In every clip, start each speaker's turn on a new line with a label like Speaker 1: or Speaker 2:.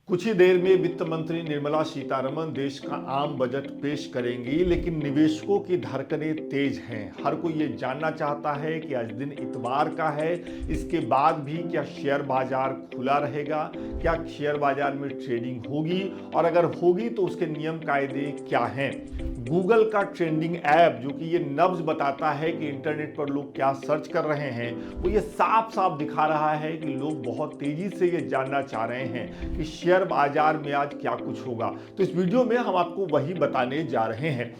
Speaker 1: कुछ ही देर में वित्त मंत्री निर्मला सीतारमण देश का आम बजट पेश करेंगी, लेकिन निवेशकों की धड़कनें तेज हैं। हर कोई ये जानना चाहता है कि आज दिन इतवार का है, इसके बाद भी क्या शेयर बाजार खुला रहेगा, क्या शेयर बाजार में ट्रेडिंग होगी और अगर होगी तो उसके नियम कायदे क्या हैं। गूगल का ट्रेंडिंग ऐप जो कि ये नब्ज बताता है कि इंटरनेट पर लोग क्या सर्च कर रहे हैं, वो ये साफ साफ दिखा रहा है कि लोग बहुत तेजी से ये जानना चाह रहे हैं कि शेयर बाजार में आज क्या कुछ होगा। तो इस वीडियो में हम आपको वही बताने जा रहे हैं।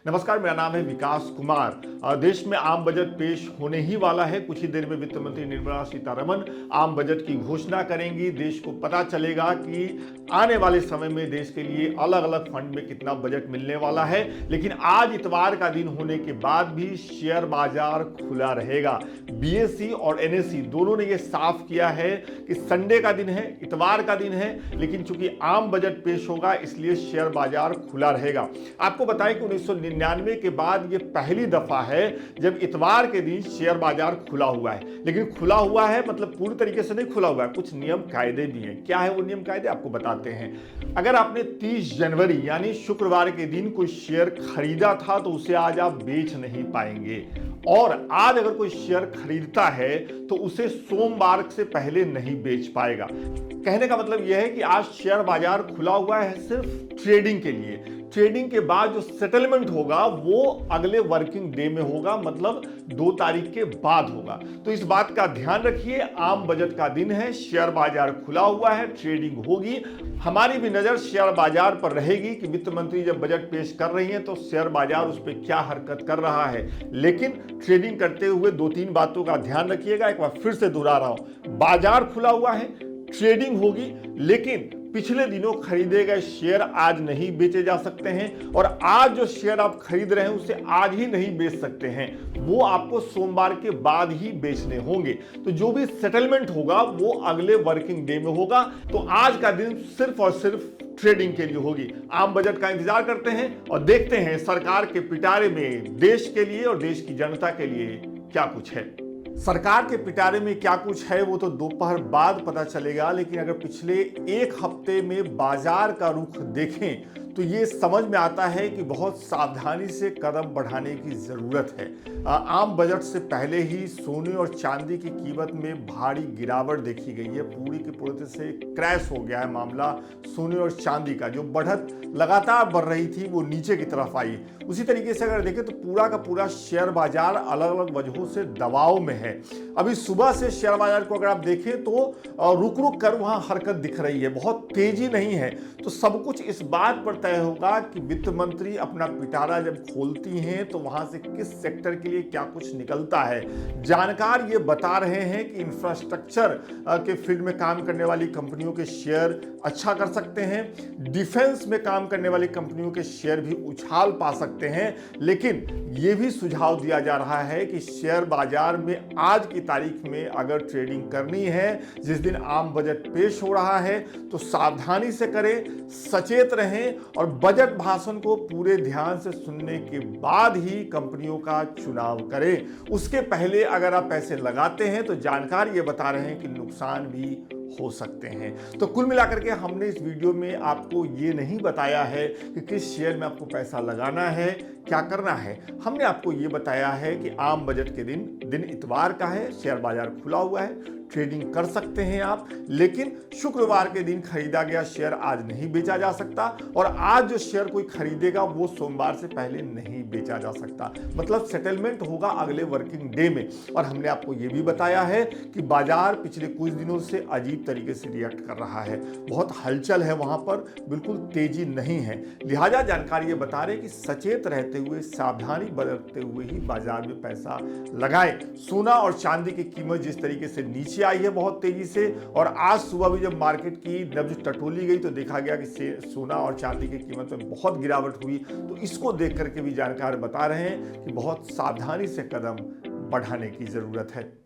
Speaker 1: नमस्कार, मेरा नाम है विकास कुमार। देश में आम बजट पेश होने ही वाला है। कुछ ही देर में वित्त मंत्री निर्मला सीतारमण आम बजट की घोषणा करेंगी। देश को पता चलेगा कि आने वाले समय में देश के लिए अलग अलग फंड में कितना बजट मिलने वाला है। लेकिन आज इतवार का दिन होने के बाद भी शेयर बाजार खुला रहेगा। बीएसई और एनएसई दोनों ने यह साफ किया है कि संडे का दिन है, इतवार का दिन है, लेकिन चूंकि आम बजट पेश होगा इसलिए शेयर बाजार खुला रहेगा। आपको बताएं कि 1999 के बाद यह पहली दफा है जब इतवार के दिन शेयर बाजार खुला हुआ है। लेकिन खुला हुआ है मतलब पूरी तरीके से नहीं खुला हुआ है, कुछ नियम कायदे भी हैं। क्या है वो नियम कायदे, आपको बताते हैं। अगर आपने 30 जनवरी यानी शुक्रवार के दिन कोई शेयर खरीदा था तो उसे आज आप बेच नहीं पाएंगे, और आज अगर कोई शेयर खरीदता है तो उसे सोमवार से पहले नहीं बेच पाएगा। कहने का मतलब यह है कि आज शेयर बाजार खुला हुआ है सिर्फ ट्रेडिंग के लिए। ट्रेडिंग के बाद जो सेटलमेंट होगा वो अगले वर्किंग डे में होगा, मतलब 2 तारीख के बाद होगा। तो इस बात का ध्यान रखिए, आम बजट का दिन है, शेयर बाजार खुला हुआ है, ट्रेडिंग होगी। हमारी भी नजर शेयर बाजार पर रहेगी कि वित्त मंत्री जब बजट पेश कर रही हैं तो शेयर बाजार उस पर क्या हरकत कर रहा है। लेकिन ट्रेडिंग करते हुए 2-3 बातों का ध्यान रखिएगा। एक बार फिर से दोहरा रहा हूं, बाजार खुला हुआ है, ट्रेडिंग होगी, लेकिन पिछले दिनों खरीदे गए शेयर आज नहीं बेचे जा सकते हैं, और आज जो शेयर आप खरीद रहे हैं उसे आज ही नहीं बेच सकते हैं, वो आपको सोमवार के बाद ही बेचने होंगे। तो जो भी सेटलमेंट होगा वो अगले वर्किंग डे में होगा। तो आज का दिन सिर्फ और सिर्फ ट्रेडिंग के लिए होगी। आम बजट का इंतजार करते हैं और देखते हैं सरकार के पिटारे में देश के लिए और देश की जनता के लिए क्या कुछ है। सरकार के पिटारे में क्या कुछ है वो तो दोपहर बाद पता चलेगा, लेकिन अगर पिछले एक हफ्ते में बाजार का रुख देखें तो ये समझ में आता है कि बहुत सावधानी से कदम बढ़ाने की जरूरत है। आम बजट से पहले ही सोने और चांदी की कीमत में भारी गिरावट देखी गई है। पूरी की पूरी तरह से क्रैश हो गया है मामला सोने और चांदी का। जो बढ़त लगातार बढ़ रही थी वो नीचे की तरफ आई। उसी तरीके से अगर देखें तो पूरा का पूरा शेयर बाजार अलग अलग वजहों से दबाव में है। अभी सुबह से शेयर बाजार को अगर आप देखें तो रुक रुक कर वहां हरकत दिख रही है, बहुत तेजी नहीं है। तो सब कुछ इस बात पर तय होगा कि वित्त मंत्री अपना पिटारा जब खोलती हैं तो वहां से किस सेक्टर के लिए क्या कुछ निकलता है। जानकार ये बता रहे हैं कि इंफ्रास्ट्रक्चर के फील्ड में काम करने वाली कंपनियों के शेयर अच्छा कर सकते हैं, डिफेंस में काम करने वाली कंपनियों के शेयर भी उछाल पा सकते हैं। लेकिन यह भी सुझाव दिया जा रहा है कि शेयर बाजार में आज की तारीख में अगर ट्रेडिंग करनी है, जिस दिन आम बजट पेश हो रहा है, तो सावधानी से करें, सचेत रहें और बजट भाषण को पूरे ध्यान से सुनने के बाद ही कंपनियों का चुनाव करें। उसके पहले अगर आप पैसे लगाते हैं तो जानकार ये बता रहे हैं कि नुकसान भी हो सकते हैं। तो कुल मिलाकर के हमने इस वीडियो में आपको ये नहीं बताया है कि किस शेयर में आपको पैसा लगाना है, क्या करना है। हमने आपको ये बताया है कि आम बजट के दिन इतवार का है, शेयर बाजार खुला हुआ है, ट्रेडिंग कर सकते हैं आप, लेकिन शुक्रवार के दिन खरीदा गया शेयर आज नहीं बेचा जा सकता, और आज जो शेयर कोई खरीदेगा वो सोमवार से पहले नहीं बेचा जा सकता। मतलब सेटलमेंट होगा अगले वर्किंग डे में। और हमने आपको ये भी बताया है कि बाजार पिछले कुछ दिनों से अजीब तरीके से रिएक्ट कर रहा है, बहुत हलचल है वहां पर, बिल्कुल तेजी नहीं है। लिहाजा जानकारी ये बता रहे कि सचेत रहते हुए, सावधानी बरतते हुए ही बाजार में पैसा लगाएं। सोना और चांदी की कीमत जिस तरीके से नीचे आई है बहुत तेजी से, और आज सुबह भी जब मार्केट की नब्ज टटोली गई तो देखा गया कि सोना और चांदी की कीमत में बहुत गिरावट हुई। तो इसको देख करके भी जानकार बता रहे हैं कि बहुत सावधानी से कदम बढ़ाने की जरूरत है।